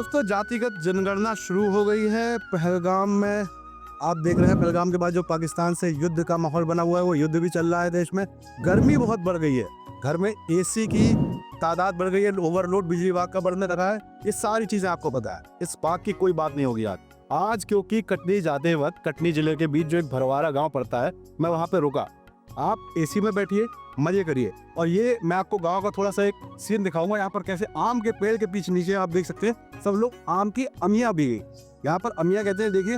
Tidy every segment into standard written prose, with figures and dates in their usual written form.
दोस्तों जातिगत जनगणना शुरू हो गई है पहलगाम में। आप देख रहे हैं पहलगाम के बाद जो पाकिस्तान से युद्ध का माहौल बना हुआ है, वो युद्ध भी चल रहा है देश में। गर्मी बहुत बढ़ गई है, घर में एसी की तादाद बढ़ गई है, ओवरलोड बिजली विभाग का बढ़ने लगा है। ये सारी चीजें आपको पता है, इस बात की कोई बात नहीं होगी आज क्योंकि कटनी जाते वक्त कटनी जिले के बीच जो एक भरवारा गाँव पड़ता है, मैं वहाँ पे रुका। आप एसी में बैठिए, मजे करिए। और ये मैं आपको गांव का थोड़ा सा एक सीन दिखाऊंगा। यहाँ पर कैसे आम के पेड़ के पीछे नीचे आप देख सकते हैं सब लोग आम की अमिया भी गई। यहाँ पर अमिया कहते हैं, देखिए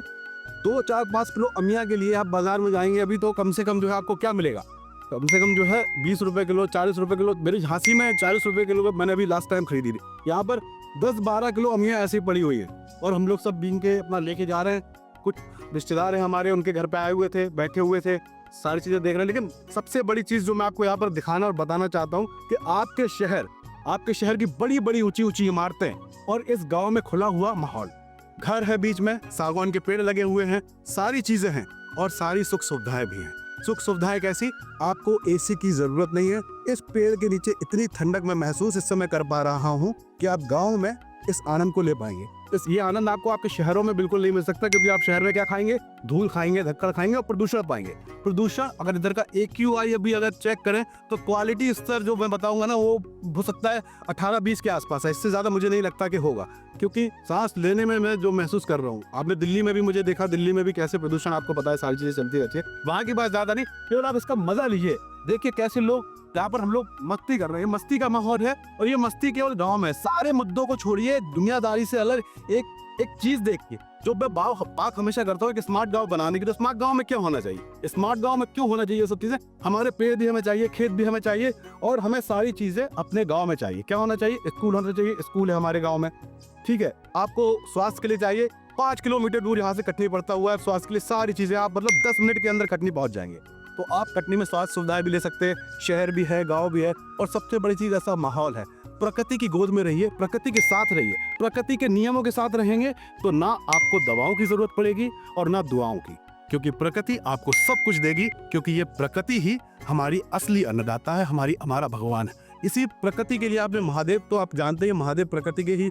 2, 4, 5 किलो अमिया के लिए आप बाजार में जाएंगे अभी तो कम से कम जो है आपको क्या मिलेगा, कम से कम जो है 20 रुपए किलो, 40 रुपए किलो। मेरी झांसी में 40 रुपए किलो मैंने अभी लास्ट टाइम खरीदी थी। यहाँ पर 10-12 किलो अमिया ऐसी पड़ी हुई है और हम लोग सब बीन के अपना लेके जा रहे हैं। कुछ रिश्तेदार हैं हमारे, उनके घर पे आए हुए थे, बैठे हुए थे, सारी चीजें देख रहे हैं। लेकिन सबसे बड़ी चीज जो मैं आपको यहाँ पर दिखाना और बताना चाहता हूँ कि आपके शहर की बड़ी बड़ी ऊंची ऊंची इमारतें और इस गांव में खुला हुआ माहौल, घर है बीच में, सागवान के पेड़ लगे हुए हैं, सारी चीजें हैं और सारी सुख सुविधाएं भी हैं। सुख सुविधाएं कैसी? आपको एसी की जरूरत नहीं है। इस पेड़ के नीचे इतनी ठंडक मैं महसूस इस समय कर पा रहा हूँ कि आप गाँव में इस आनंद को ले पाएंगे। ये आनंद आपको आपके शहरों में बिल्कुल नहीं मिल सकता, क्योंकि आप शहर में क्या खाएंगे? धूल खाएंगे, धक्कड़ खाएंगे और प्रदूषण पाएंगे। प्रदूषण अगर इधर का AQI अभी अगर चेक करें तो क्वालिटी स्तर जो मैं बताऊंगा ना, वो हो सकता है 18-20 के आसपास है। इससे ज्यादा मुझे नहीं लगता कि होगा, क्योंकि सांस लेने में मैं जो महसूस कर रहा हूँ। आपने दिल्ली में भी मुझे देखा, दिल्ली में भी कैसे प्रदूषण आपको पता है, सारी चीजें चलती रहती है। वहां की बात ज्यादा नहीं, केवल आप इसका मजा लीजिए। देखिए कैसे लोग यहाँ पर हम लोग मस्ती कर रहे हैं, मस्ती का माहौल है। और ये मस्ती केवल गांव में। सारे मुद्दों को छोड़िए, दुनियादारी से अलग एक चीज देखिए जो मैं बात हमेशा करता हूँ कि स्मार्ट गांव बनाने की। तो स्मार्ट गांव में क्या होना चाहिए, स्मार्ट गांव में क्यों होना चाहिए ये सब चीजें? हमारे पेड़ भी हमें चाहिए, खेत भी हमें चाहिए और हमें सारी चीजें अपने गांव में चाहिए। क्या होना चाहिए? स्कूल होना चाहिए, स्कूल है हमारे गाँव में, ठीक है। आपको स्वास्थ्य के लिए चाहिए, 5 किलोमीटर दूर यहाँ से कटनी पड़ता हुआ है स्वास्थ्य के लिए। सारी चीजें आप मतलब 10 मिनट के अंदर कटनी पहुंच जाएंगे। तो आप कटनी में स्वास्थ्य सुविधाएं भी ले सकते हैं, शहर भी है, गांव भी है। और सबसे बड़ी चीज ऐसा माहौल है। प्रकृति की गोद में रहिए, प्रकृति के साथ रहिए, प्रकृति के नियमों के साथ रहेंगे तो ना आपको दवाओं की जरूरत पड़ेगी और ना दुआओं की, क्योंकि प्रकृति आपको सब कुछ देगी। क्योंकि ये प्रकृति ही हमारी असली अन्नदाता है, हमारा भगवान है। इसी प्रकृति के लिए आपने महादेव, तो आप जानते हैं महादेव प्रकृति के ही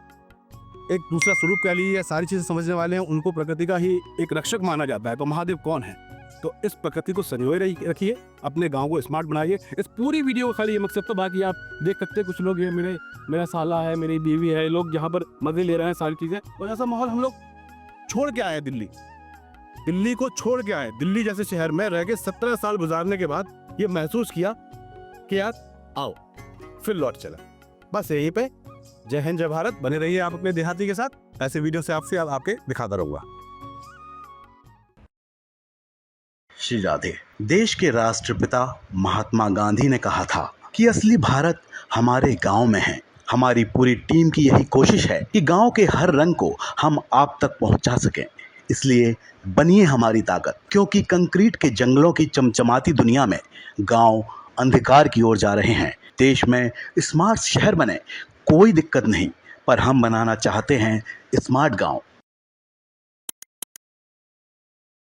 एक दूसरा स्वरूप कह लीजिए। सारी चीजें समझने वाले हैं, उनको प्रकृति का ही एक रक्षक माना जाता है। तो महादेव कौन है? तो इस प्रकृति को संजोए रखिए, अपने गांव को स्मार्ट बनाइए। इस पूरी वीडियो का खाली ये मकसद, तो बाकी आप देख सकते हैं कुछ लोग ये मेरा साला है, मेरी बीवी है, लोग यहाँ पर मजे ले रहे हैं, सारी चीजें। और ऐसा माहौल हम लोग छोड़ के आए दिल्ली को छोड़ के आए। दिल्ली जैसे शहर में रह के 17 साल गुजारने के बाद ये महसूस किया कि यार आओ फिर लौट चला। बस यहीं पे जय हिंद जय भारत। बने रहिए आप अपने देहाती के साथ, ऐसे वीडियो से आपके दिखाता रहूंगा। श्री राधे। देश के राष्ट्रपिता महात्मा गांधी ने कहा था कि असली भारत हमारे गांव में है। हमारी पूरी टीम की यही कोशिश है कि गांव के हर रंग को हम आप तक पहुंचा सकें। इसलिए बनिए हमारी ताकत, क्योंकि कंक्रीट के जंगलों की चमचमाती दुनिया में गांव अंधकार की ओर जा रहे हैं। देश में स्मार्ट शहर बने, कोई दिक्कत नहीं, पर हम बनाना चाहते हैं स्मार्ट गांव।